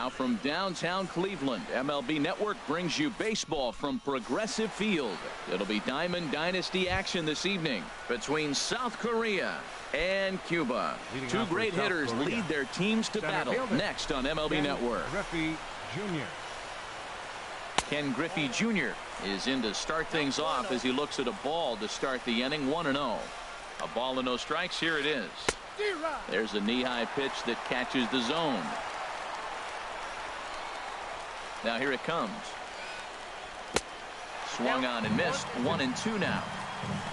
Now from downtown Cleveland, MLB Network brings you baseball from Progressive Field. It'll be Diamond Dynasty action this evening between South Korea and Cuba. Two great hitters lead their teams to battle next on MLB Network. Griffey Jr. Ken Griffey Jr. is in to start things off as he looks at a ball to start the inning. 1-0. A ball and no strikes. Here it is. There's a knee-high pitch that catches the zone. Now here it comes. Swung on and missed. 1-2 now.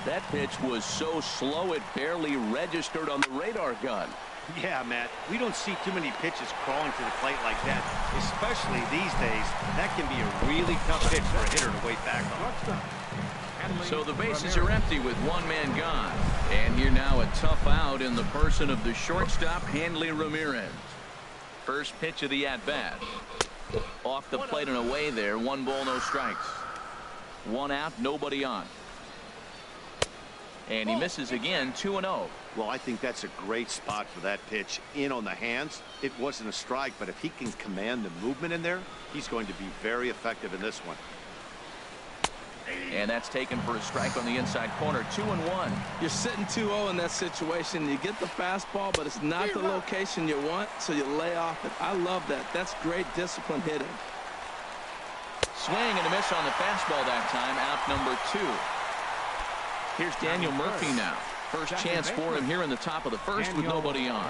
That pitch was so slow it barely registered on the radar gun. Yeah, Matt, we don't see too many pitches crawling to the plate like that, especially these days. That can be a really tough pitch for a hitter to wait back on. So the bases are empty with one man gone. And here now a tough out in the person of the shortstop, Hanley Ramirez. First pitch of the at-bat. Off the plate and away there. 1 ball, no strikes. 1 out, nobody on. And he misses again. 2-0. Well, I think that's a great spot for that pitch. In on the hands. It wasn't a strike, but if he can command the movement in there, he's going to be very effective in this one. And that's taken for a strike on the inside corner. 2-1. You're sitting 2-0 in that situation. You get the fastball, but it's not the location you want, so you lay off it. I love that. That's great discipline hitting. Swing and a miss on the fastball that time. Out number 2. Here's Daniel Murphy now. First chance for him here in the top of the first with nobody on.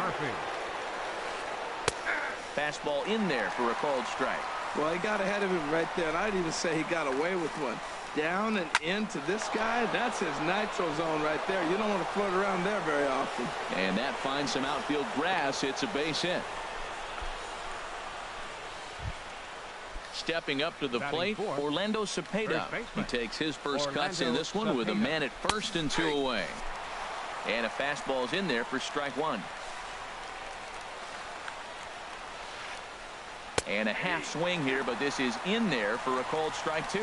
Fastball in there for a called strike. Well, he got ahead of him right there, and I'd even say he got away with one. Down and into this guy, that's his nitro zone right there. You don't want to float around there very often. And that finds some outfield grass. It's a base hit. Stepping up to the plate, Orlando Cepeda. He takes his first cuts in this one with a man at first and 2 away. And a fastball's in there for strike 1. And a half swing here, but this is in there for a called strike 2.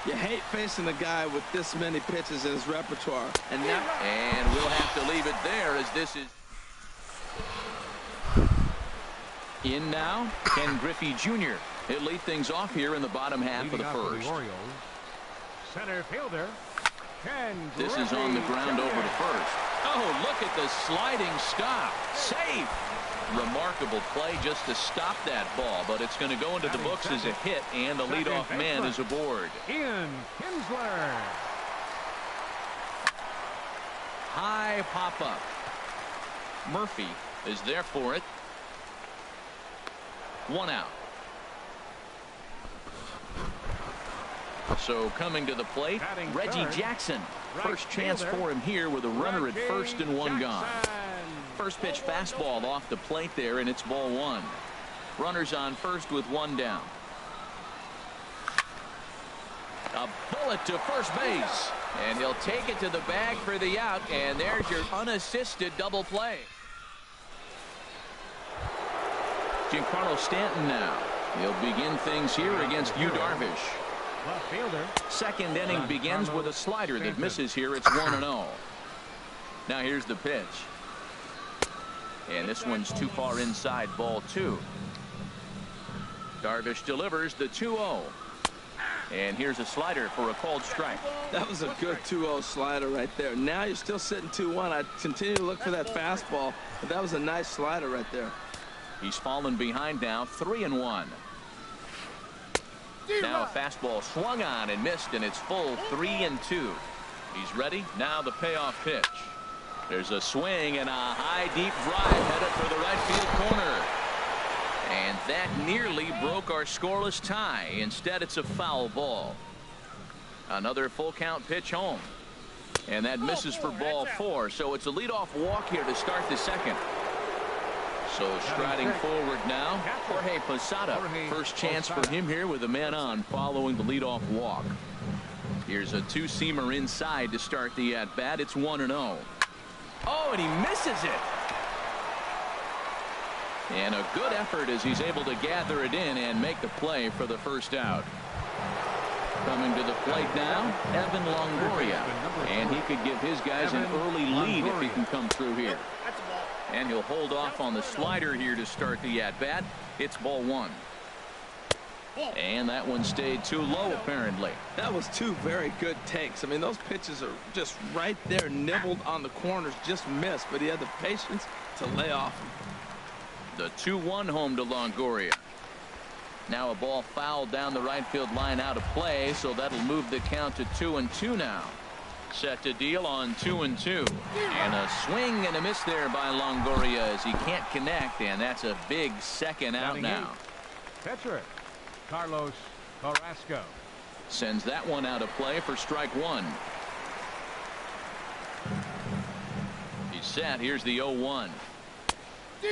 You hate facing a guy with this many pitches in his repertoire. And we'll have to leave it there as this is in now. Ken Griffey Jr. He'll lead things off here in the bottom half of the first. Center fielder. This is on the ground over to first. Oh, look at the sliding stop. Safe. Remarkable play just to stop that ball, but it's going to go into the books as a hit, and the leadoff man is aboard. Ian Kinsler. High pop up. Murphy is there for it. 1 out. So coming to the plate, Reggie Jackson. First chance for him here with a runner at first and 1 gone. First pitch fastball off the plate there, and it's ball 1. Runners on first with 1 down. A bullet to first base, and he'll take it to the bag for the out, and there's your unassisted double play. Giancarlo Stanton now. He'll begin things here against Yu Darvish. Second inning begins with a slider that misses here. It's 1-0. Now here's the pitch. And this one's too far inside, ball 2. Darvish delivers the 2-0. And here's a slider for a called strike. That was a good 2-0 slider right there. Now you're still sitting 2-1. I continue to look for that fastball, but that was a nice slider right there. He's fallen behind now, 3-1. Now a fastball swung on and missed, and it's full 3-2. He's ready. Now the payoff pitch. There's a swing and a high deep drive headed for the right field corner. And that nearly broke our scoreless tie. Instead, it's a foul ball. Another full count pitch home. And that misses for ball 4. So it's a leadoff walk here to start the second. So striding forward now, Jorge Posada. First chance for him here with a man on following the leadoff walk. Here's a 2-seamer inside to start the at-bat. It's 1-0. Oh, and he misses it. And a good effort as he's able to gather it in and make the play for the first out. Coming to the plate now, Evan Longoria. And he could give his guys an early lead if he can come through here. And he'll hold off on the slider here to start the at-bat. It's ball 1. And that one stayed too low, apparently. That was two very good takes. I mean, those pitches are just right there, nibbled on the corners, just missed, but he had the patience to lay off them. The 2-1 home to Longoria. Now a ball fouled down the right field line out of play, so that'll move the count to 2-2 now. Set to deal on 2-2. And a swing and a miss there by Longoria as he can't connect, and that's a big second out now. Pitcher, Carlos Carrasco. Sends that one out of play for strike one. He's set. Here's the 0-1.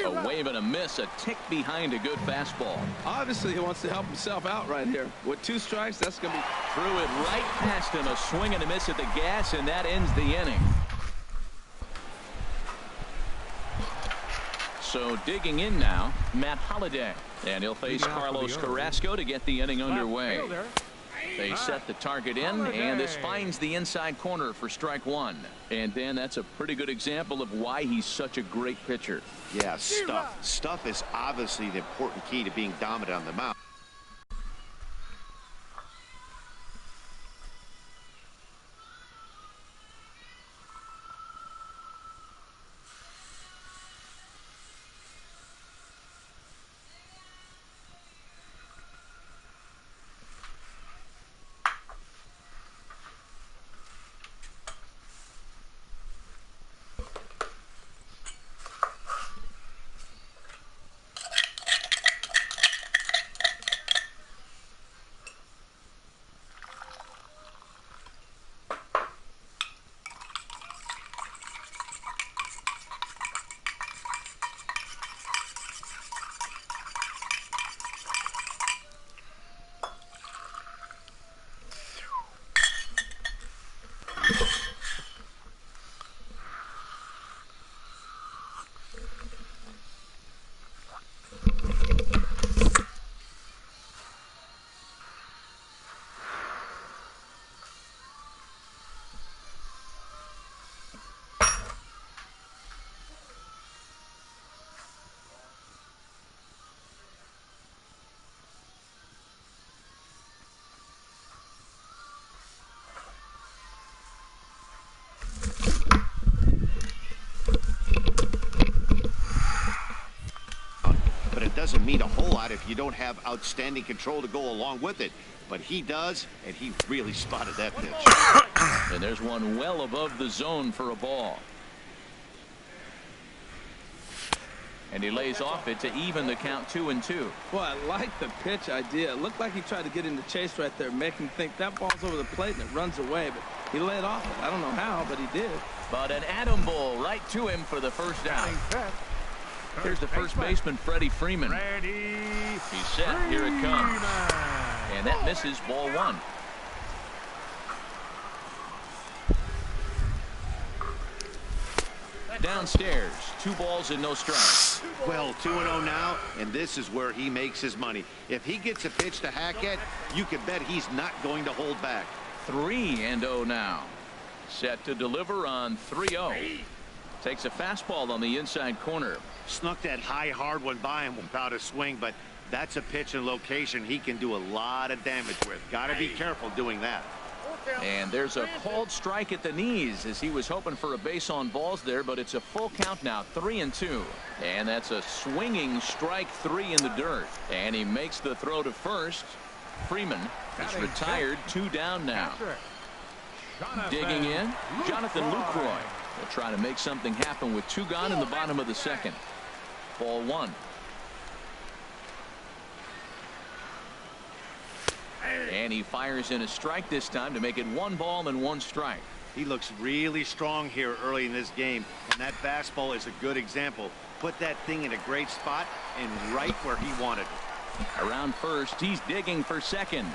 A wave and a miss, a tick behind a good fastball. Obviously, he wants to help himself out right here. With 2 strikes, that's going to be... Threw it right past him, a swing and a miss at the gas, and that ends the inning. So digging in now, Matt Holliday. And he'll face Carlos Carrasco to get the inning underway. They set the target in, and this finds the inside corner for strike one. And Dan, that's a pretty good example of why he's such a great pitcher. Yeah, stuff. Stuff is obviously the important key to being dominant on the mound. Doesn't mean a whole lot if you don't have outstanding control to go along with it, but he does, and he really spotted that pitch. And there's one well above the zone for a ball, and he lays off it to even the count 2-2. Well, I like the pitch idea. It looked like he tried to get into chase right there, make him think that ball's over the plate and it runs away, but he laid off it. I don't know how, but he did. But an atom ball right to him for the first out. Here's the first baseman, Freddie Freeman. He's set. Here it comes. And that misses, ball one. Downstairs, 2 balls and no strikes. Well, 2-0 now, and this is where he makes his money. If he gets a pitch to hack at, you can bet he's not going to hold back. 3-0 now. Set to deliver on 3-0. Takes a fastball on the inside corner. Snuck that high hard one by him without a swing, but that's a pitch and location he can do a lot of damage with. Got to be careful doing that. And there's a called strike at the knees as he was hoping for a base on balls there, but it's a full count now, 3-2. And that's a swinging strike 3 in the dirt. And he makes the throw to first. Freeman is retired, 2 down now. Digging in, Jonathan Lucroy will try to make something happen with 2 gone in the bottom of the second. Ball 1. And he fires in a strike this time to make it 1 ball and 1 strike. He looks really strong here early in this game, and that fastball is a good example. Put that thing in a great spot and right where he wanted it. Around first, he's digging for second.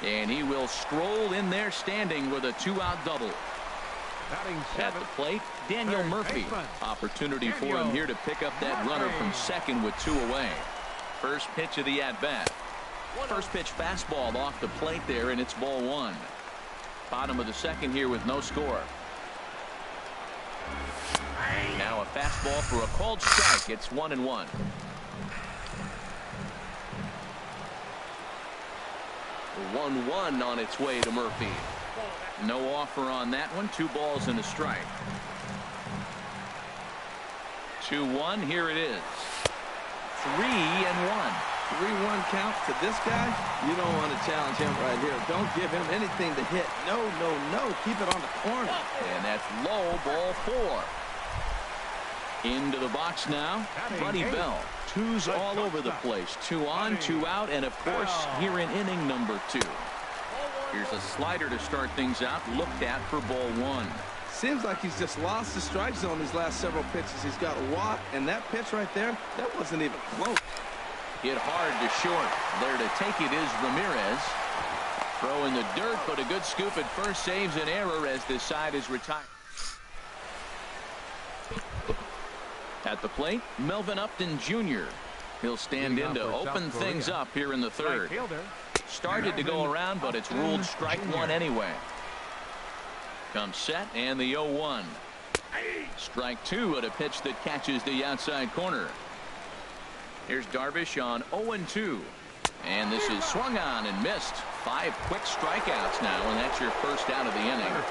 And he will stroll in there standing with a 2-out double. At the plate, Daniel Murphy. Opportunity for him here to pick up that runner from second with 2 away. First pitch of the at-bat. First pitch fastball off the plate there, and it's ball 1. Bottom of the second here with no score. Now a fastball for a called strike. It's 1-1. 1-1 on its way to Murphy. No offer on that one. 2 balls and a strike. 2-1. Here it is. 3-1. 3-1 count to this guy. You don't want to challenge him right here. Don't give him anything to hit. No, no, no. Keep it on the corner. And that's low. Ball 4. Into the box now. Buddy Bell. 2s all over the place. 2 on, 2 out, and of course here in inning number 2. Here's a slider to start things out. Looked at for ball 1. Seems like he's just lost the strike zone these last several pitches. He's got a walk, and that pitch right there, that wasn't even close. Hit hard to short. There to take it is Ramirez. Throw in the dirt, but a good scoop at first saves an error as this side is retired. At the plate, Melvin Upton Jr. He'll stand in to open things up here in the 3rd. Started to go around, but it's ruled strike 1 anyway. Comes set, and the 0-1. Strike 2 at a pitch that catches the outside corner. Here's Darvish on 0-2. And this is swung on and missed. 5 quick strikeouts now, and that's your first out of the inning. Number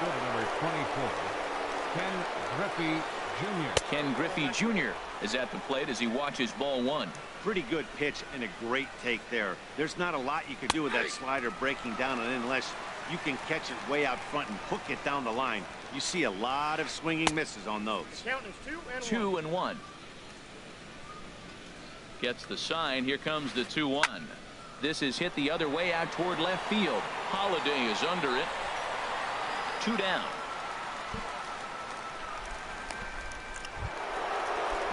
24, Ken Griffey Jr. Ken Griffey Jr. is at the plate as he watches ball 1. Pretty good pitch and a great take there. There's not a lot you can do with that slider breaking down and in unless you can catch it way out front and hook it down the line. You see a lot of swinging misses on those. Count is 2-1. Gets the sign. Here comes the 2-1. This is hit the other way out toward left field. Holiday is under it. 2 down.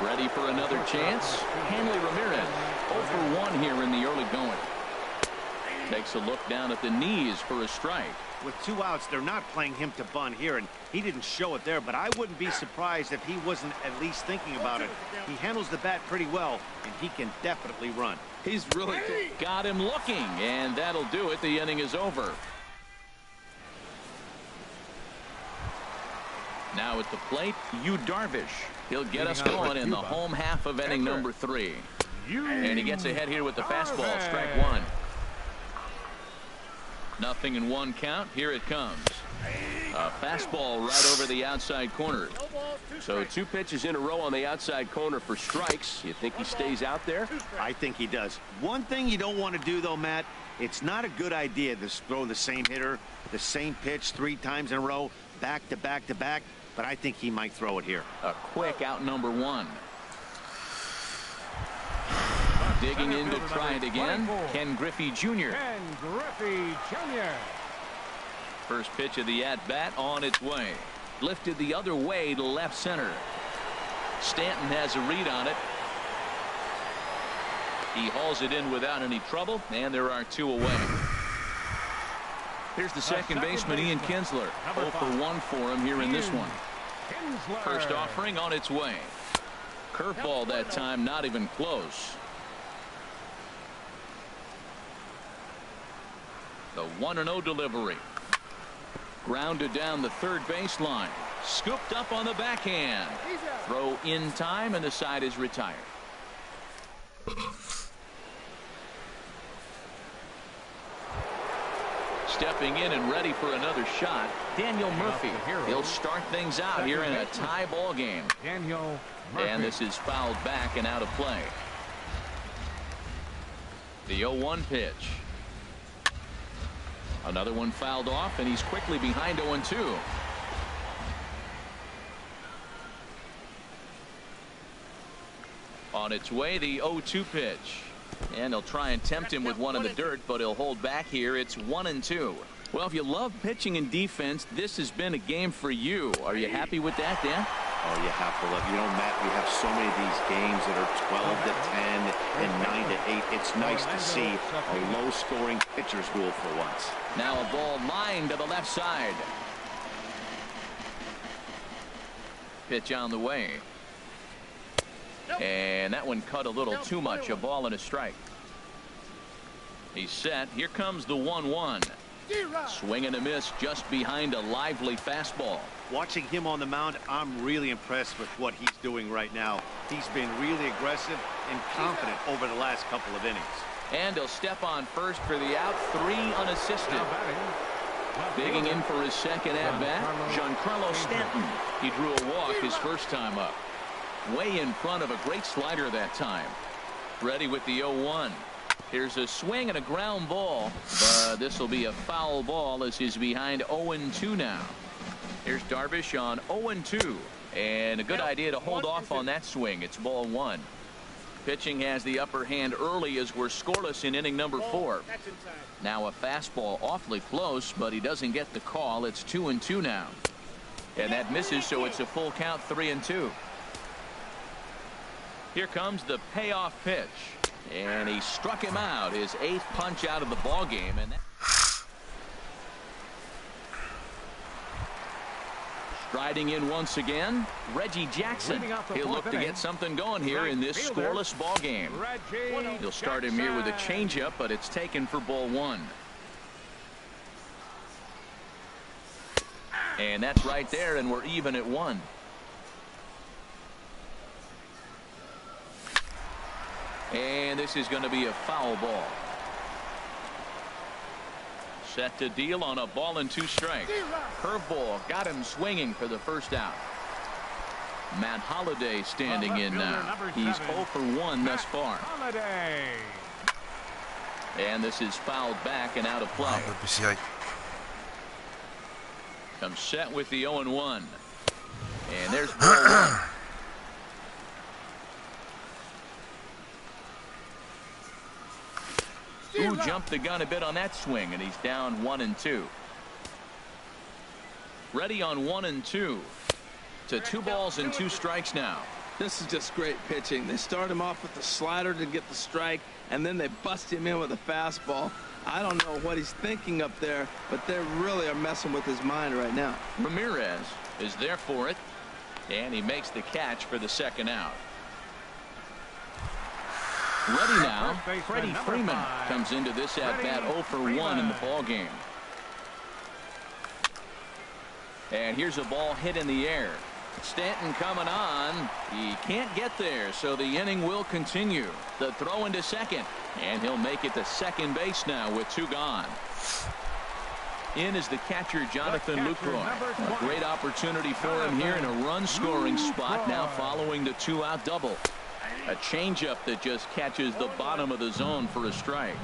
Ready for another chance. Hanley Ramirez 0 for 1 here in the early going. Takes a look down at the knees for a strike. With 2 outs, they're not playing him to bunt here, and he didn't show it there, but I wouldn't be surprised if he wasn't at least thinking about it. He handles the bat pretty well, and he can definitely run. He's really good. Got him looking, and that'll do it. The inning is over. Now at the plate, Yu Darvish. He'll get us going in the home half of inning number 3. And he gets ahead here with the fastball. Strike 1. 0-1 count. Here it comes. A fastball right over the outside corner. So 2 pitches in a row on the outside corner for strikes. You think he stays out there? I think he does. One thing you don't want to do, though, Matt, it's not a good idea to throw the same hitter, the same pitch 3 times in a row, back to back to back. But I think he might throw it here. A quick out number 1. Digging in to try it again. Ken Griffey Jr. Ken Griffey Jr. First pitch of the at-bat on its way. Lifted the other way to left center. Stanton has a read on it. He hauls it in without any trouble, and there are 2 away. Here's the second baseman, Ian Kinsler. 0 for 1 for him here in this one. First offering on its way. Curveball that time, not even close. The 1-0 delivery. Grounded down the third baseline. Scooped up on the backhand. Throw in time, and the side is retired. Stepping in and ready for another shot, Daniel Murphy. He'll start things out here in a tie ball game. Daniel Murphy. And this is fouled back and out of play. The 0-1 pitch. Another one fouled off, and he's quickly behind 0-2. On its way, the 0-2 pitch. And they'll try and tempt him with one in the dirt, but he'll hold back here. It's 1-2. Well, if you love pitching and defense, this has been a game for you. Are you happy with that, Dan? Oh, you have to love. You know, Matt, we have so many of these games that are 12-10 and 9-8. It's nice to see a low-scoring pitcher's duel for once. Now a ball lined to the left side. Pitch on the way. And that one cut a little too much. A ball and a strike. He's set. Here comes the 1-1. Swing and a miss just behind a lively fastball. Watching him on the mound, I'm really impressed with what he's doing right now. He's been really aggressive and confident over the last couple of innings. And he'll step on first for the out. 3 unassisted. Now batting, left Digging in fielder, for his second at-bat, Giancarlo Stanton. He drew a walk his first time up. Way in front of a great slider that time. Ready with the 0-1. Here's a swing and a ground ball, but this will be a foul ball as he's behind 0-2 now. Here's Darvish on 0-2, and a good idea to hold off on that swing. It's ball 1. Pitching has the upper hand early as we're scoreless in inning number 4. Now a fastball awfully close, but he doesn't get the call. It's 2-2 now, and that misses, so it's a full count, 3-2. Here comes the payoff pitch. And he struck him out, his 8th punch out of the ball game. And striding in once again, Reggie Jackson. He'll look to get something going here in this scoreless ball game. He'll start him here with a changeup, but it's taken for ball 1. And that's right there, and we're even at 1. And this is going to be a foul ball. Set to deal on a ball and 2 strikes. Curveball got him swinging for the first out. Matt Holliday standing in now. He's 0 for 1 thus far. And this is fouled back and out of play. Comes set with the 0-1. And there's ball 1. Who jumped the gun a bit on that swing, and he's down 1-2. Ready on 1-2 to 2 balls and 2 strikes now. This is just great pitching. They start him off with the slider to get the strike, and then they bust him in with a fastball. I don't know what he's thinking up there, but they really are messing with his mind right now. Ramirez is there for it, and he makes the catch for the second out. Ready now, Freddie Freeman comes into this at-bat 0 for 1 in the ball game. And here's a ball hit in the air. Stanton coming on. He can't get there, so the inning will continue. The throw into second, and he'll make it to second base now with 2 gone. In is the catcher, Jonathan Lucroy. A great opportunity for him here in a run-scoring spot now following the 2-out double. A changeup that just catches the bottom of the zone for a strike.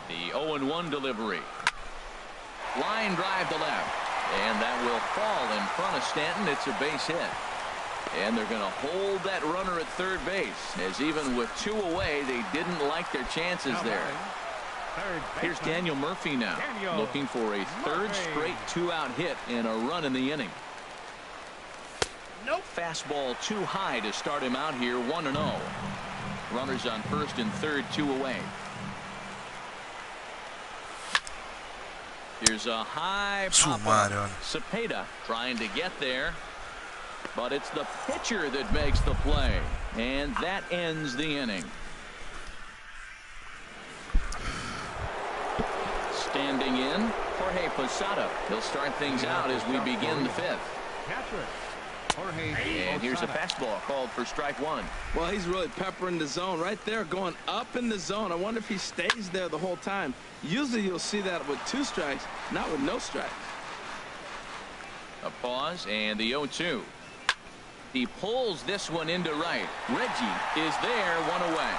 The 0-1 delivery. Line drive to left. And that will fall in front of Stanton. It's a base hit. And they're going to hold that runner at third base, as even with 2 away, they didn't like their chances there. Here's Daniel Murphy now, looking for a 3rd straight 2-out hit and a run in the inning. Fastball too high to start him out here, 1-0. Runners on first and third, 2 away. Here's a high pop-up. Cepeda trying to get there, but it's the pitcher that makes the play, and that ends the inning. Standing in, Jorge Posada. He'll start things out as we begin the 5th. And here's a fastball called for strike 1. Well, he's really peppering the zone right there, going up in the zone. I wonder if he stays there the whole time. Usually you'll see that with 2 strikes, not with no strikes. A pause and the 0-2. He pulls this one into right. Reggie is there, 1 away.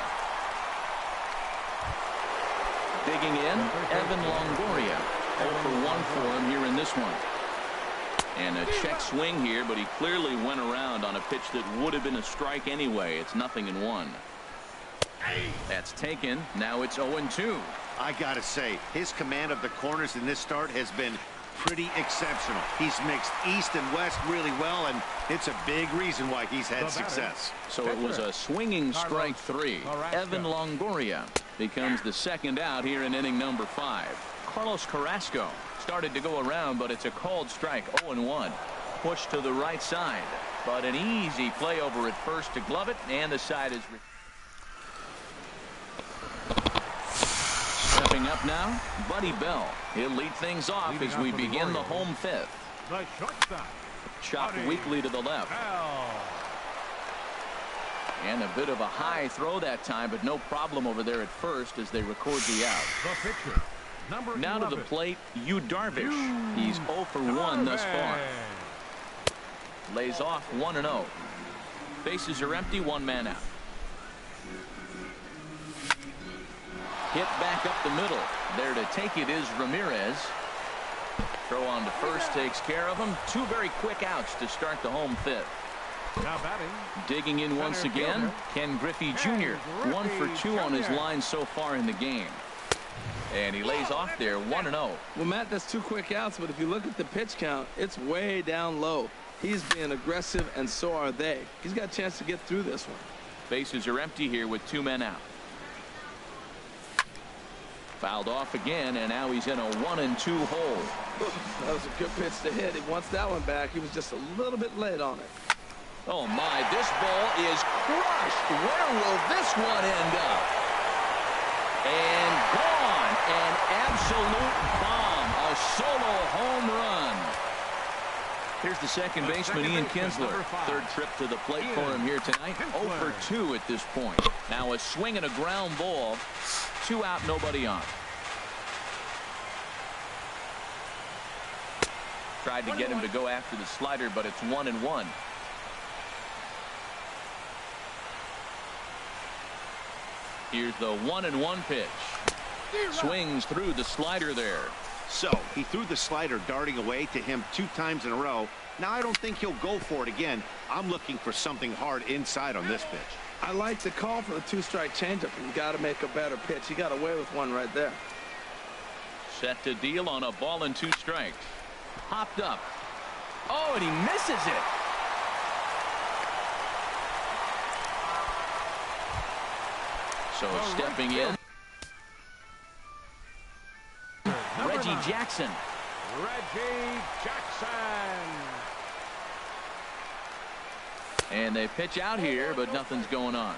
Digging in, Evan Longoria. 0 for 1 for him here in this one. And a check swing here, but he clearly went around on a pitch that would have been a strike anyway. It's 0-1. That's taken. Now it's 0-2. I gotta say, his command of the corners in this start has been pretty exceptional. He's mixed east and west really well, and it's a big reason why he's had success. So it was a swinging strike 3. Evan Longoria becomes the second out here in inning number 5. Carlos Carrasco started to go around, but it's a called strike. 0-1. Push to the right side, but an easy play over at first to glove it, and the side is stepping up now, Buddy Bell. He'll lead things off as we begin the home 5th. The shortstop. Chopped weakly to the left. And a bit of a high throw that time, but no problem over there at first as they record the out. The pitcher, number Now 11. to the plate, Yu Darvish. He's 0 for 1 thus far. Lays off 1-0. Bases are empty, one man out. Hit back up the middle. There to take it is Ramirez. Throw on to first takes care of him. Two very quick outs to start the home fifth. Now batting. Digging in once again, Ken Griffey Jr. 1 for 2 on his line so far in the game. And he lays off there 1-0. Well, Matt, that's 2 quick outs, but if you look at the pitch count, it's way down low. He's being aggressive, and so are they. He's got a chance to get through this one. Bases are empty here with 2 men out. Fouled off again, and now he's in a 1-2 hole. That was a good pitch to hit. He wants that one back. He was just a little bit late on it. Oh my, this ball is crushed. Where will this one end up? And gone. An absolute bomb. A solo home run. Here's the second baseman, Ian Kinsler. Third trip to the plate for him here tonight. 0 for 2 at this point. Now a swing and a ground ball. 2 out, nobody on. Tried to get him to go after the slider, but it's 1-1. Here's the 1-1 pitch. Swings through the slider there. So he threw the slider darting away to him 2 times in a row. Now I don't think he'll go for it again. I'm looking for something hard inside on this pitch. I like the call for the 2-strike changeup. You got to make a better pitch. He got away with one right there. Set to deal on a ball and 2 strikes. Hopped up. Oh, and he misses it. So stepping in, Reggie Jackson. Reggie Jackson. And they pitch out here, but nothing's going on.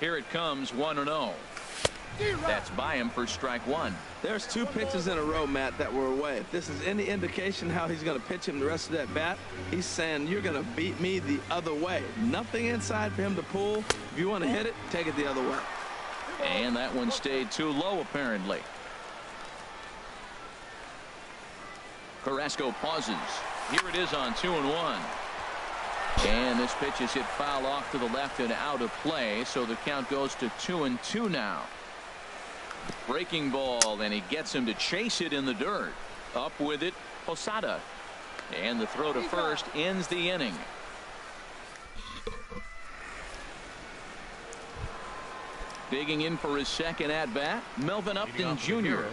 Here it comes, 1-0. That's by him for strike 1. There's 2 pitches in a row, Matt, that were away. If this is any indication how he's going to pitch him the rest of that bat, he's saying you're going to beat me the other way. Nothing inside for him to pull. If you want to hit it, take it the other way. And that one stayed too low, apparently. Carrasco pauses. Here it is on 2-1. And this pitch is hit foul off to the left and out of play, so the count goes to 2-2 now. Breaking ball, and he gets him to chase it in the dirt. Up with it, Posada. And the throw to first ends the inning. Digging in for his second at-bat, Melvin Upton Jr.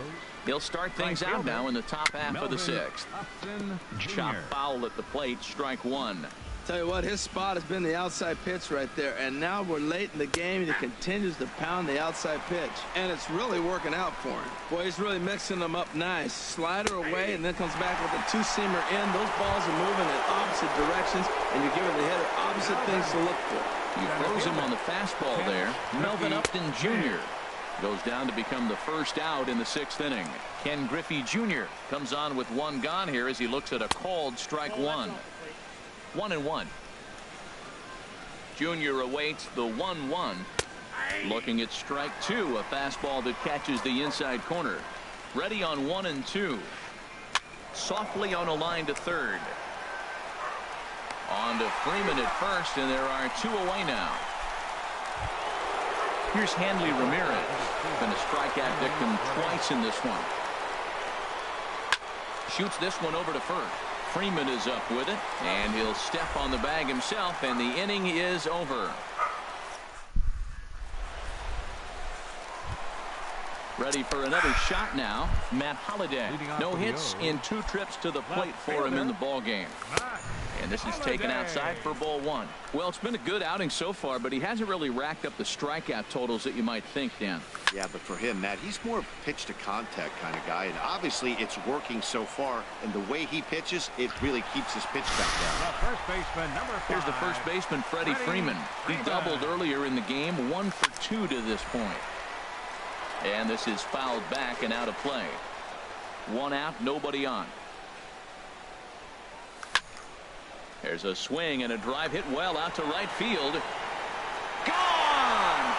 He'll start things out now in the top half of the 6th. Chop foul at the plate, strike 1. Tell you what, his spot has been the outside pitch right there, and now we're late in the game and he continues to pound the outside pitch, and it's really working out for him. Boy, he's really mixing them up nice. Slider away and then comes back with a 2-seamer in. Those balls are moving in opposite directions, and you're giving the hitter opposite things to look for. You froze him on the fastball there. Melvin Upton Jr. goes down to become the first out in the 6th inning. Ken Griffey Jr. comes on with 1 gone here as he looks at a called strike 1. 1-1. Junior awaits the 1-1. Looking at strike 2, a fastball that catches the inside corner. Ready on 1-2. Softly on a line to third. On to Freeman at first, and there are 2 away now. Here's Hanley Ramirez. Been a strikeout victim twice in this one. Shoots this one over to first. Freeman is up with it, and he'll step on the bag himself, and the inning is over. Ready for another shot now, Matt Holliday. No hits in 2 trips to the plate for him in the ball game. And this is taken outside for ball 1. Well, it's been a good outing so far, but he hasn't really racked up the strikeout totals that you might think, Dan. Yeah, but for him, Matt, he's more of a pitch to contact kind of guy, and obviously it's working so far, and the way he pitches, it really keeps his pitch back down. The first baseman, number 5. Here's the first baseman, Freddie Freeman. He doubled earlier in the game, 1 for 2 to this point. And this is fouled back and out of play. 1 out, nobody on. There's a swing and a drive hit well out to right field. Gone!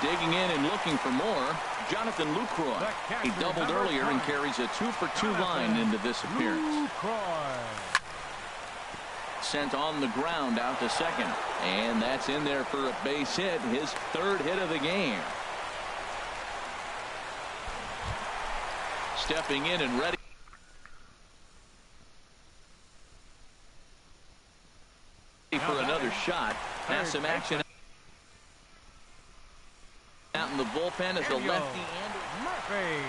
Digging in and looking for more, Jonathan Lucroy. He doubled earlier and carries a 2-for-2 line into this appearance. Sent on the ground out to second. And that's in there for a base hit, his third hit of the game. Stepping in and ready for another shot. Has some action out in the bullpen as a lefty. Murphy.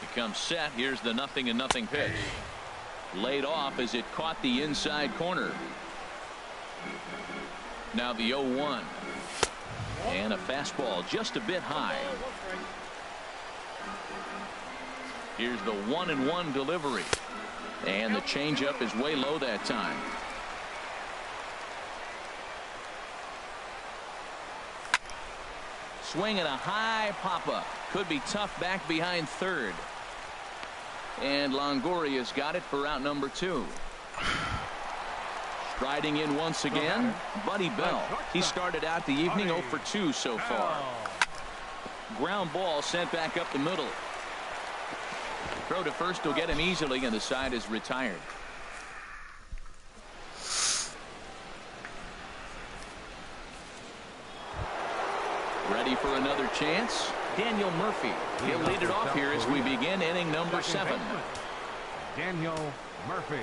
Becomes set. Here's the 0-0 pitch. Laid off as it caught the inside corner. Now the 0-1. And a fastball just a bit high. Here's the 1-1 delivery. And the changeup is way low that time. Swinging a high pop-up. Could be tough back behind third. And Longoria's got it for out number 2. Striding in once again, Buddy Bell. He started out the evening 0 for 2 so far. Ground ball sent back up the middle. Throw to first will get him easily, and the side is retired. Ready for another chance? Daniel Murphy. He'll lead it off here as we begin inning number 7. Daniel Murphy.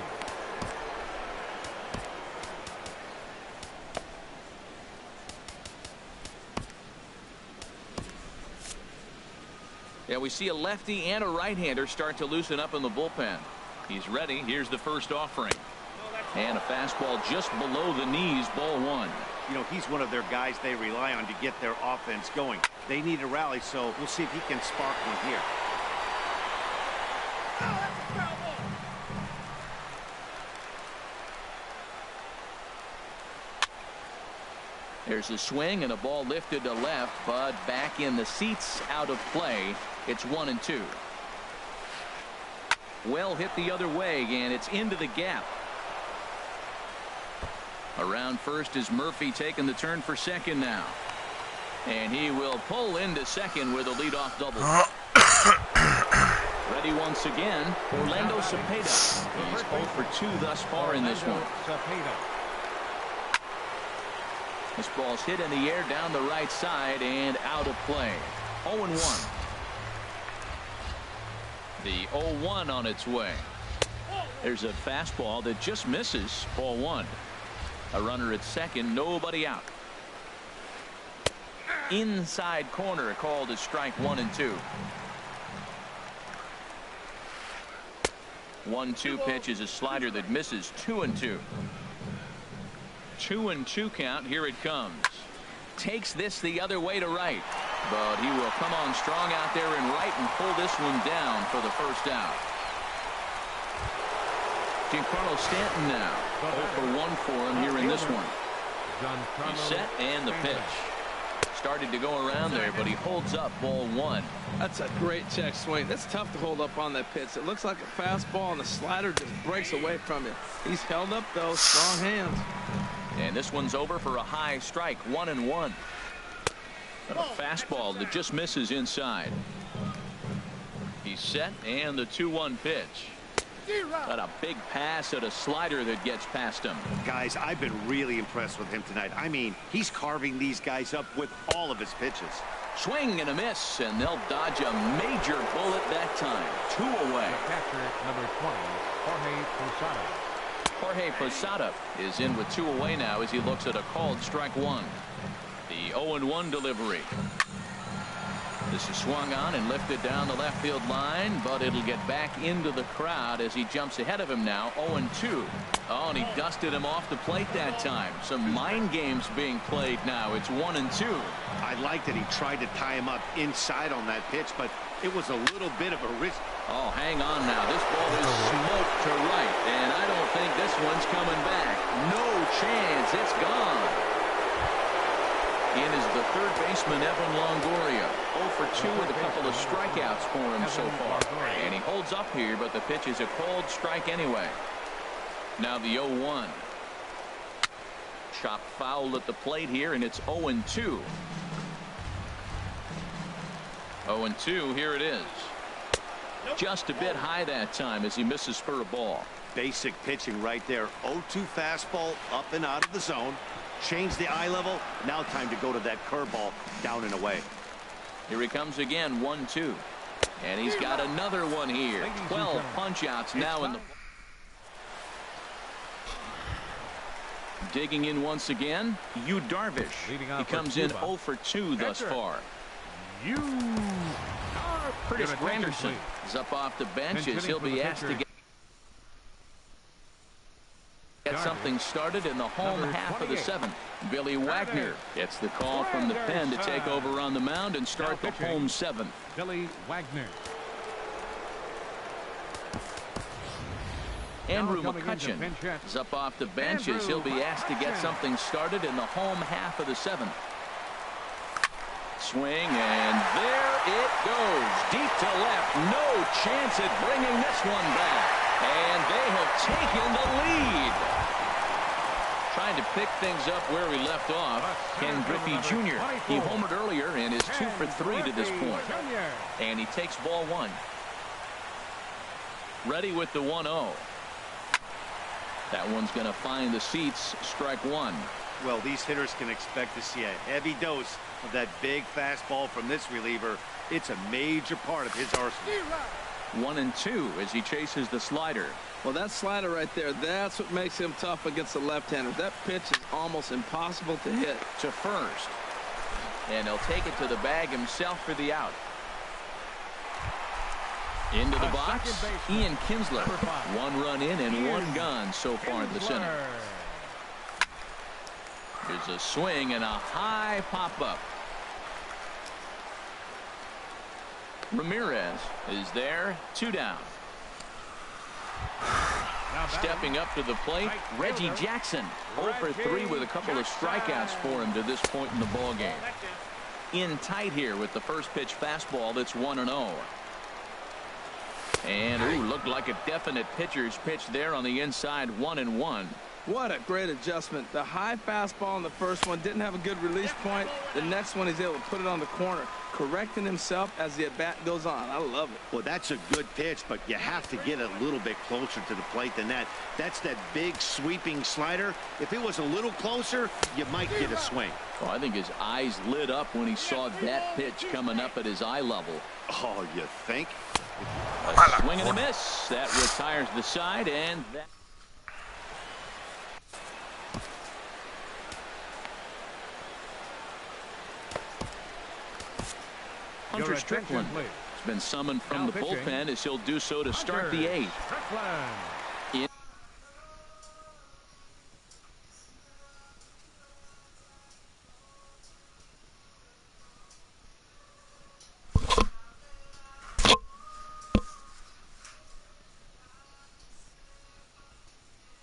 Yeah, we see a lefty and a right-hander start to loosen up in the bullpen. He's ready. Here's the first offering. And a fastball just below the knees, ball 1. You know, he's one of their guys they rely on to get their offense going. They need a rally, so we'll see if he can spark one here. There's a swing and a ball lifted to left, but back in the seats, out of play. It's 1-2. Well hit the other way, and it's into the gap. Around first is Murphy taking the turn for second now. And he will pull into second with a leadoff double. Ready once again, Orlando Cepeda. He's 0 for 2 thus far in this one. This ball's hit in the air down the right side and out of play. 0-1. The 0-1 on its way. There's a fastball that just misses, ball 1. A runner at second, nobody out. Inside corner called as strike 1 and 2. 1-2 pitch is a slider that misses. 2-2. 2-2 count. Here it comes. Takes this the other way to right, but he will come on strong out there in right and pull this one down for the first out. Giancarlo Stanton now 0 for 1 for him here in this one. He's set and the pitch. Started to go around there, but he holds up ball 1. That's a great check swing. That's tough to hold up on that pitch. It looks like a fastball, and the slider just breaks away from you. He's held up, though. Strong hands. And this one's over for a high strike, 1-1. A fastball that just misses inside. He's set and the 2-1 pitch. Got a big pass at a slider that gets past him. Guys, I've been really impressed with him tonight. I mean, he's carving these guys up with all of his pitches. Swing and a miss, and they'll dodge a major bullet that time. 2 away. Catcher number 20, Jorge Posada. Jorge Posada is in with 2 away now as he looks at a called strike 1. The 0-1 delivery. This is swung on and lifted down the left field line, but it'll get back into the crowd as he jumps ahead of him now. 0-2. Oh, and he dusted him off the plate that time. Some mind games being played now. It's 1-2. I like that he tried to tie him up inside on that pitch, but it was a little bit of a risk. Oh, hang on now. This ball is smoked to right, and I don't think this one's coming back. No chance. It's gone. In is the third baseman, Evan Longoria. 0 for 2 with a couple of strikeouts for him so far. And he holds up here, but the pitch is a cold strike anyway. Now the 0-1. Chopped foul at the plate here, and it's 0-2. 0-2, here it is. Just a bit high that time as he misses for a ball. Basic pitching right there. 0-2 fastball up and out of the zone. Change the eye level. Now time to go to that curveball down and away. Here he comes again, 1-2. And he's got another one here. 12 punch outs now in the. Digging in once again, Yu Darvish. He comes in 0 for 2 thus far. Curtis Granderson is up off the bench as he'll be asked to get something started in the home half of the 7th. Billy Wagner gets the call from the pen to take over on the mound and start the home 7th. Billy Wagner. Andrew McCutcheon is up off the bench as he'll be asked to get something started in the home half of the 7th. Swing, and there it goes. Deep to left. No chance at bringing this one back. And they have taken the lead. Trying to pick things up where we left off. Ken Griffey Jr. He homered earlier and is 2 for 3 to this point. And he takes ball 1. Ready with the 1-0. That one's going to find the seats. Strike 1. Well, these hitters can expect to see a heavy dose of that big fastball from this reliever. It's a major part of his arsenal. 1-2 as he chases the slider. Well, that slider right there, that's what makes him tough against the left-hander. That pitch is almost impossible to hit. To first. And he'll take it to the bag himself for the out. Into the box, Ian Kinsler. 1 run in and 1 gone so far in this inning. There's a swing and a high pop-up. Ramirez is there, 2 down. Stepping up to the plate, Reggie Jackson. 0 for 3 with a couple of strikeouts for him to this point in the ballgame. In tight here with the first pitch fastball that's 1-0. And ooh, looked like a definite pitcher's pitch there on the inside. 1-1. What a great adjustment. The high fastball in the first one didn't have a good release point. The next one he's able to put it on the corner, correcting himself as the at-bat goes on. I love it. Well, that's a good pitch, but you have to get a little bit closer to the plate than that. That's that big sweeping slider. If it was a little closer, you might get a swing. Well, I think his eyes lit up when he saw that pitch coming up at his eye level. Oh, you think? A swing and a miss. That retires the side, and that. Hunter Strickland has been summoned from the bullpen as he'll do so to start the 8th.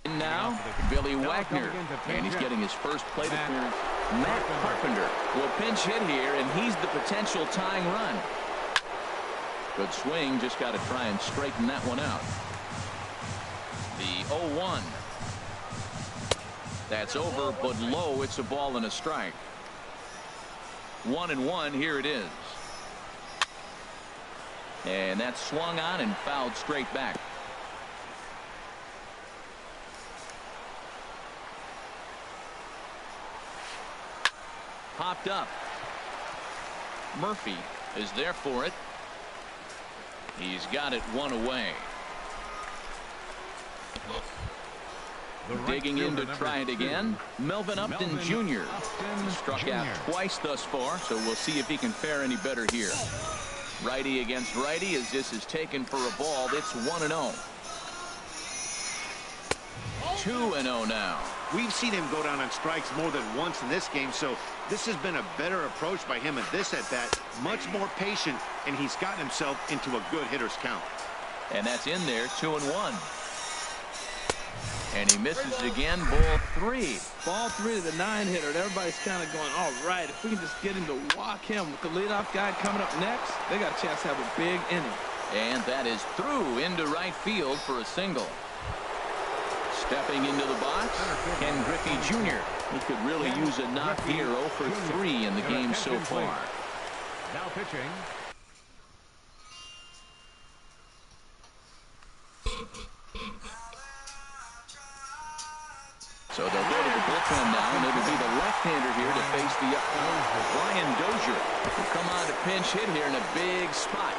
And now, Billy Wagner, and he's getting his first plate appearance. Matt Carpenter will pinch hit here, and he's the potential tying run. Good swing, just got to try and straighten that one out. The 0-1. That's over, but low. It's a ball and a strike. 1-1, here it is. And that's swung on and fouled straight back. Popped up. Murphy is there for it. He's got it 1 away. Digging in to try it again. Melvin Upton Jr. He struck out twice thus far, so we'll see if he can fare any better here. Righty against righty as this is taken for a ball. It's 1-0. 2-0 now. We've seen him go down on strikes more than once in this game, so this has been a better approach by him at this at-bat. Much more patient, and he's gotten himself into a good hitter's count. And that's in there, 2-1. And he misses again. Ball 3. Ball 3 to the 9-hitter. Everybody's kind of going, all right, if we can just get him to walk him with the leadoff guy coming up next, they got a chance to have a big inning. And that is through into right field for a single. Stepping into the box, Ken Griffey Jr. He could really use a knock here. 0 for 3 in the game so far. Now pitching. So they'll go to the bullpen now, and it'll be the left-hander here to face the upcomer, Brian Dozier. Will come on to pinch hit here in a big spot.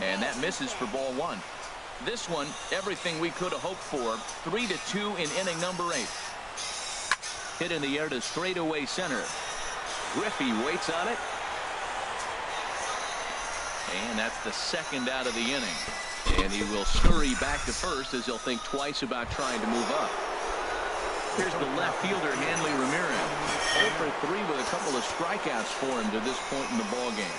And that misses for ball 1. This one, everything we could have hoped for. 3-2 in inning number 8. Hit in the air to straightaway center. Griffey waits on it. And that's the second out of the inning. And he will scurry back to first as he'll think twice about trying to move up. Here's the left fielder, Hanley Ramirez. 0 for 3 with a couple of strikeouts for him to this point in the ball game.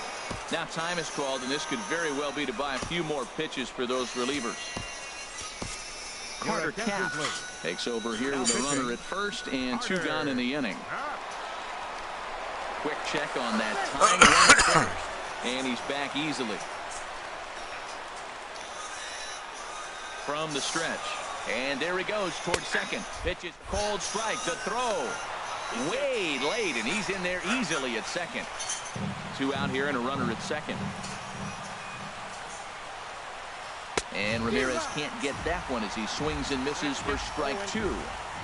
Now time is called, and this could very well be to buy a few more pitches for those relievers. Carter Capps takes over here with a runner at first and 2 gone in the inning. Quick check on that tying run at first, and he's back easily. From the stretch, and there he goes towards second. Pitches, cold strike, the throw. Way late, and he's in there easily at second. 2 out here and a runner at second. And Ramirez can't get that one as he swings and misses for strike 2.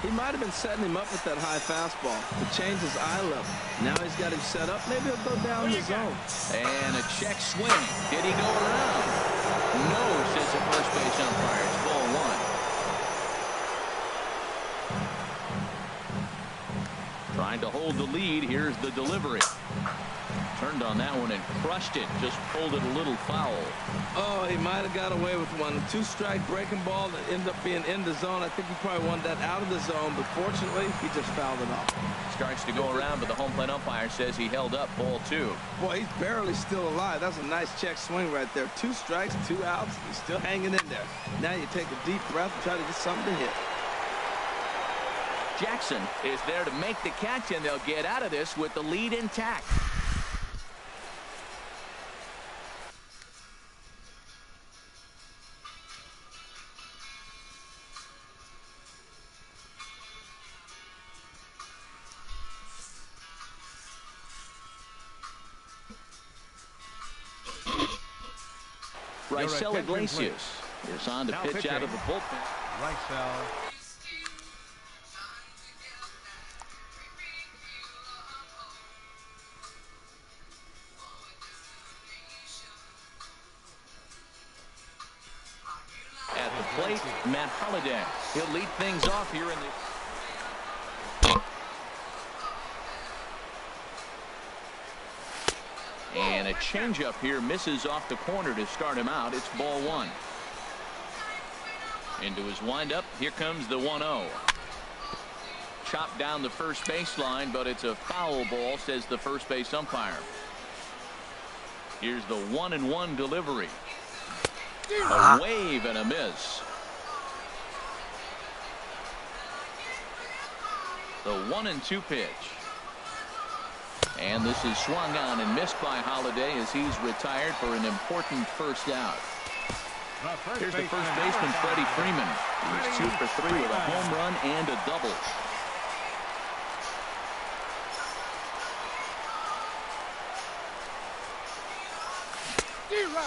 He might have been setting him up with that high fastball to change his eye level. Now he's got him set up. Maybe he'll go down the zone. And a check swing. Did he go around? No, says the first base umpire. It's ball 1. Trying to hold the lead. Here's the delivery. Turned on that one and crushed it. Just pulled it a little foul. Oh, he might have got away with one. 2-strike breaking ball that ended up being in the zone. I think he probably wanted that out of the zone, but fortunately, he just fouled it off. Starts to go around, but the home plate umpire says he held up ball 2. Boy, he's barely still alive. That's a nice check swing right there. 2 strikes, 2 outs. He's still hanging in there. Now you take a deep breath and try to get something to hit. Jackson is there to make the catch, and they'll get out of this with the lead intact. Raisel Iglesias is on to pitch out of the bullpen. Raisel. At the plate, Matt Holliday. He'll lead things off here in the... And a changeup here misses off the corner to start him out. It's ball 1. Into his windup. Here comes the 1-0. Chopped down the first baseline, but it's a foul ball, says the first base umpire. Here's the 1-1 delivery. A wave and a miss. The 1-2 pitch. And this is swung on and missed by Holliday as he's retired for an important first out. Here's the first baseman, Freddie Freeman. He's 2 for 3 with a home run and a double.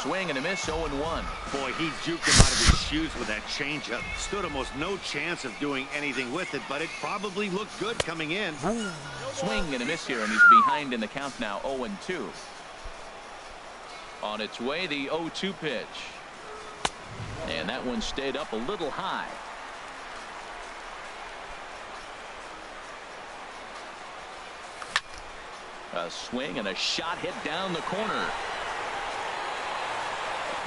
Swing and a miss, 0-1. Boy, he juked him out of his shoes with that changeup. Stood almost no chance of doing anything with it, but it probably looked good coming in. Swing and a miss here, and he's behind in the count now, 0-2. On its way, the 0-2 pitch. And that one stayed up a little high. A swing and a shot hit down the corner.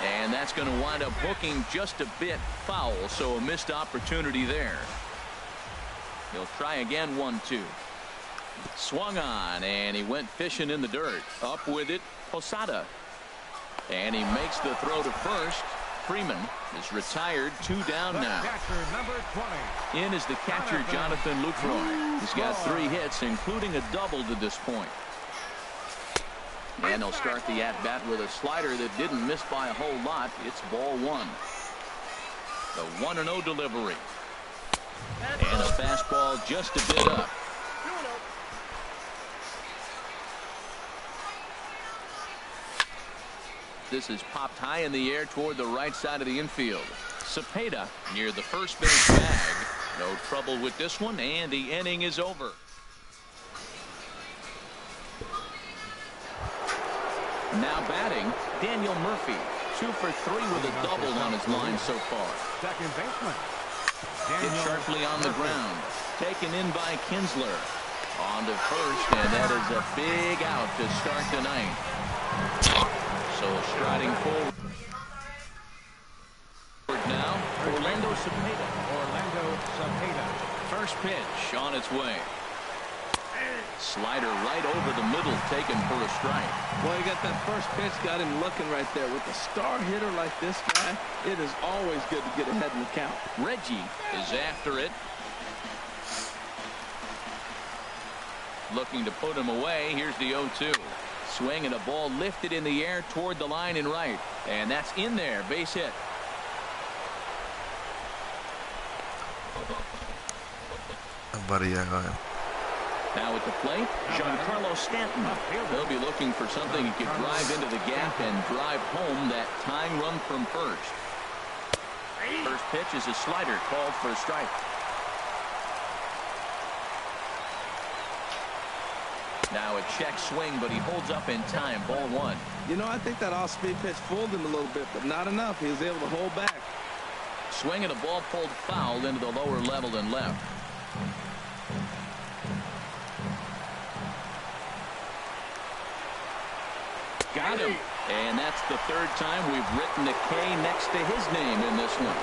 And that's going to wind up hooking just a bit foul, so a missed opportunity there. He'll try again, 1-2. Swung on, and he went fishing in the dirt. Up with it, Posada. And he makes the throw to first. Freeman is retired. 2 down now. Catcher number 20. In is the catcher, Jonathan Lucroy. He's got 3 hits, including a double to this point. And they'll start the at-bat with a slider that didn't miss by a whole lot. It's ball 1. The 1-0 delivery. And a fastball just a bit up. This is popped high in the air toward the right side of the infield. Cepeda near the first base bag. No trouble with this one, and the inning is over. Now batting, Daniel Murphy. 2 for 3 with a double on his line so far. Second baseman. Hit sharply on the ground. Taken in by Kinsler. On to first, and that is a big out to start the ninth. So striding forward now, Orlando Cepeda. First pitch on its way. Slider right over the middle, taken for a strike. Well, you got that first pitch, got him looking right there. With a star hitter like this guy, it is always good to get ahead in the count. Reggie is after it. Looking to put him away. Here's the 0-2. Swing and a ball lifted in the air toward the line and right. And that's in there. Base hit. Now at the plate, Giancarlo Stanton. He'll be looking for something he could drive into the gap and drive home that tying run from first. First pitch is a slider called for a strike. Now a check swing, but he holds up in time. Ball 1. You know, I think that off-speed pitch fooled him a little bit, but not enough. He was able to hold back. Swing and a ball pulled foul into the lower level and left. Got him. And that's the 3rd time we've written a K next to his name in this one.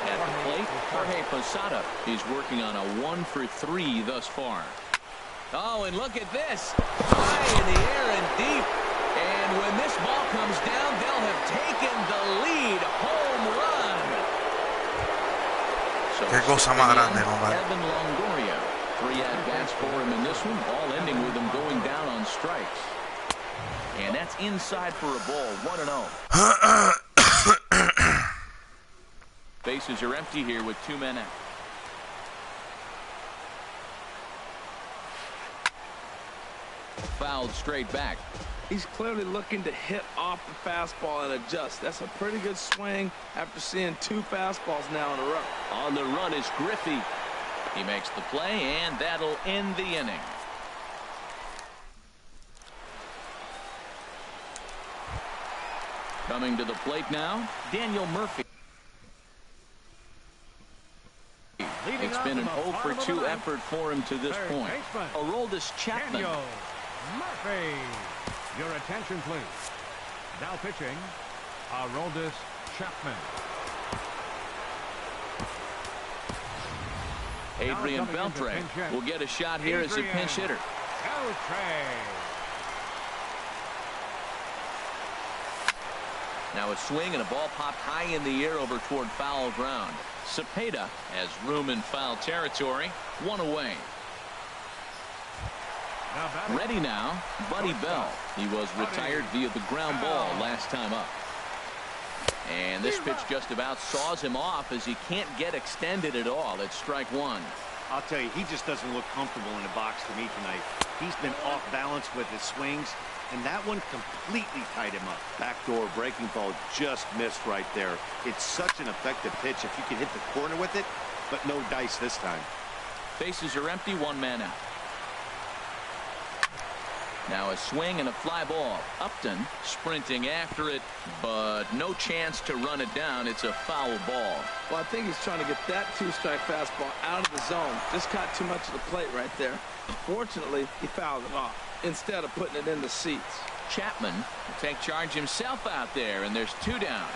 At the plate, Jorge Posada. He's working on a 1 for 3 thus far. Oh, and look at this. High in the air and deep. And when this ball comes down, they'll have taken the lead. Home run. So Evan Longoria. 3 at-bats for him in this one, all ending with him going down on strikes. And that's inside for a ball. 1-0. Bases are empty here with 2 men out. Fouled straight back. He's clearly looking to hit off the fastball and adjust. That's a pretty good swing after seeing 2 fastballs now in a row. On the run is Griffey. He makes the play, and that'll end the inning. Coming to the plate now, Daniel Murphy. It's been an 0 for 2 effort for him to this point. Aroldis Chapman. Daniel Murphy. Your attention, please. Now pitching, Aroldis Chapman. Adrian Beltre will get a shot here as a pinch hitter. Now a swing and a ball popped high in the air over toward foul ground. Cepeda has room in foul territory. 1 away. Ready now, Buddy Bell. He was retired via the ground ball last time up. And this pitch just about saws him off as he can't get extended at all. It's strike 1. I'll tell you, he just doesn't look comfortable in the box to me tonight. He's been off balance with his swings, and that one completely tied him up. Backdoor breaking ball just missed right there. It's such an effective pitch if you can hit the corner with it, but no dice this time. Bases are empty, 1 man out. Now a swing and a fly ball. Upton sprinting after it, but no chance to run it down. It's a foul ball. Well, I think he's trying to get that 2-strike fastball out of the zone. Just caught too much of the plate right there. Fortunately, he fouled it off instead of putting it in the seats. Chapman will take charge himself out there, and there's 2 down.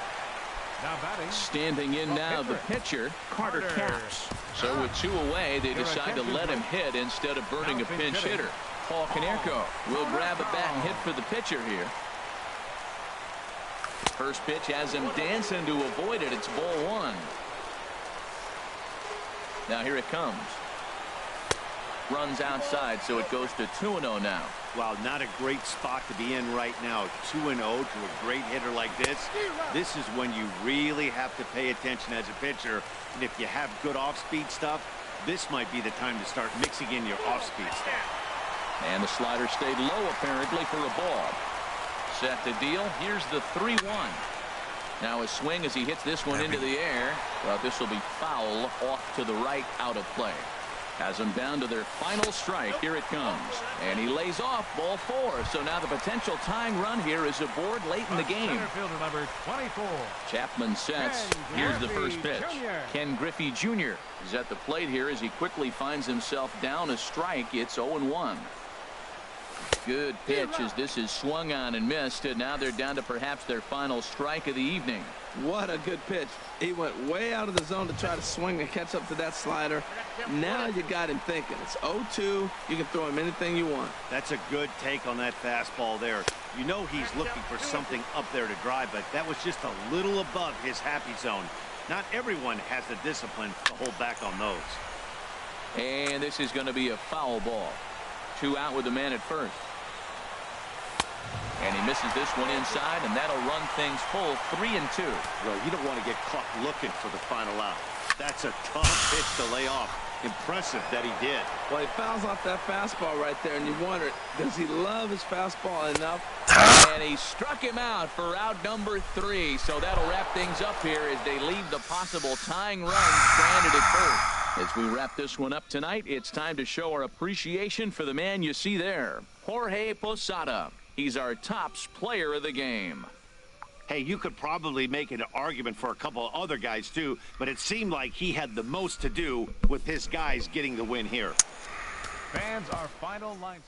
Now batting. Standing in now the pitcher, Carter Capps. So with 2 away, they decide to let him hit instead of burning a pinch hitter. Paul Konerko will grab a bat and hit for the pitcher here. First pitch has him dancing to avoid it. It's ball 1. Now here it comes. Runs outside, so it goes to 2-0 now. Wow, not a great spot to be in right now. 2-0 to a great hitter like this. This is when you really have to pay attention as a pitcher. And if you have good off-speed stuff, this might be the time to start mixing in your off-speed stuff. And the slider stayed low apparently for a ball. Set to deal. Here's the 3-1. Now a swing as he hits this one into the air. Well, this will be foul off to the right, out of play. Has them down to their final strike. Here it comes. And he lays off ball 4. So now the potential tying run here is aboard late in the game. Center fielder number 24. Chapman sets. Here's the first pitch. Ken Griffey Jr. is at the plate here as he quickly finds himself down a strike. It's 0-1. Good pitch as this is swung on and missed. And now they're down to perhaps their final strike of the evening. What a good pitch. He went way out of the zone to try to swing and catch up to that slider. Now you got him thinking. It's 0-2. You can throw him anything you want. That's a good take on that fastball there. You know he's looking for something up there to drive, but that was just a little above his happy zone. Not everyone has the discipline to hold back on those. And this is going to be a foul ball. 2 out with the man at first. And he misses this one inside, and that'll run things full 3-2. Well, you don't want to get caught looking for the final out. That's a tough pitch to lay off. Impressive that he did. Well, he fouls off that fastball right there, and you wonder, does he love his fastball enough? And he struck him out for out number 3. So that'll wrap things up here as they leave the possible tying run stranded at first. As we wrap this one up tonight, it's time to show our appreciation for the man you see there, Jorge Posada. He's our tops player of the game. Hey, you could probably make an argument for a couple of other guys too, but it seemed like he had the most to do with his guys getting the win here. Fans, our final line.